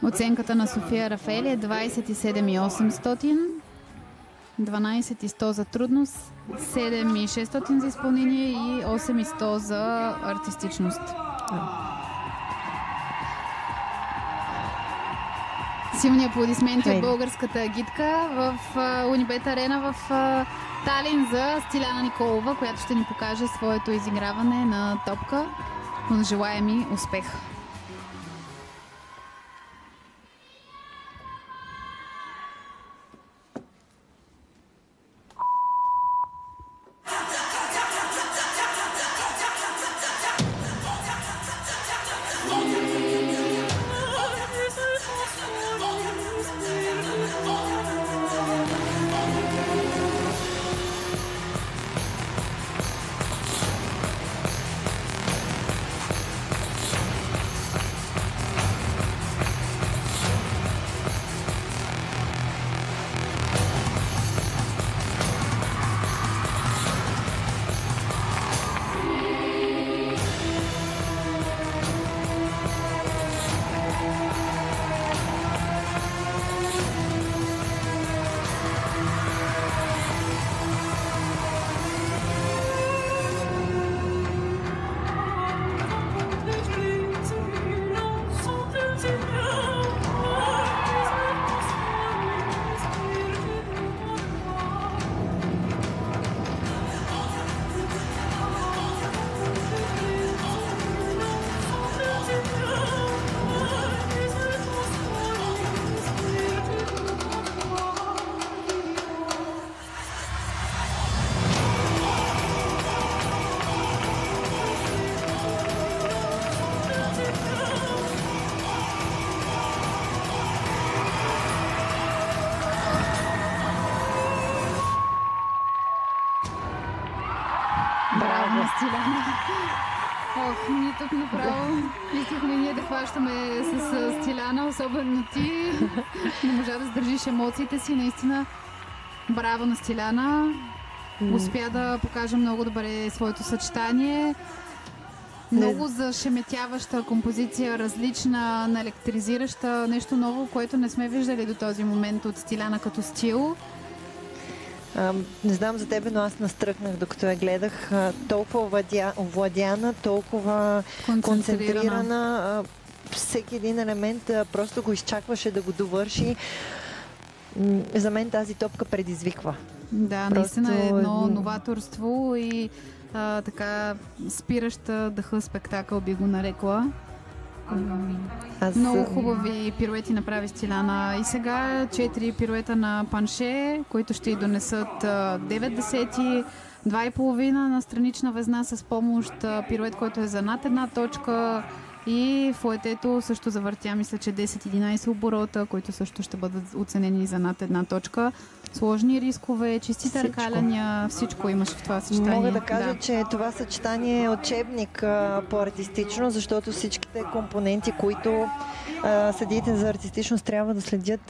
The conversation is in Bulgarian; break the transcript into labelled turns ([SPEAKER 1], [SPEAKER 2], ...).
[SPEAKER 1] Оценката на София Рафаели е 27,800, 12,100 за трудност, 7,600 за изпълнение и 8,100 за артистичност. Силни аплодисменти от българската агитка в Унибет Арена в Талин за Стиляна Николова, която ще ни покаже своето изиграване на топка. Желаем и успех! Браво, Стиляна! Ох, ние тук направо искахме ние да хващаме с Стиляна, особено ти. Не можа да сдържиш емоциите си. Наистина, браво на Стиляна. Успя да покаже много добре своето съчетание. Много зашеметяваща композиция, различна, наелектризираща, нещо ново, което не сме виждали до този момент от Стиляна като стил.
[SPEAKER 2] Не знам за тебе, но аз настръхнах, докато я гледах. Толкова овладяна, толкова концентрирана. Всеки един елемент просто го изчакваше да го довърши. За мен тази топка предизвиква.
[SPEAKER 1] Да, наистина е едно новаторство и така спираща дъха спектакъл би го нарекла. Много хубави пируети направи Стиляна. И сега 4 пируета на панше, които ще й донесат 9 десети, 2,5 на странична везна с помощ, пирует, който е за над една точка, и фуетето също завъртя, мисля, че 10-11 оборота, които също ще бъдат оценени за над една точка. Сложни рискове, чисти търкаляния, всичко имаше в това съчетание.
[SPEAKER 2] Мога да кажа, че това съчетание е учебник по артистично, защото всичките компоненти, които съдиите за артистичност трябва да следят,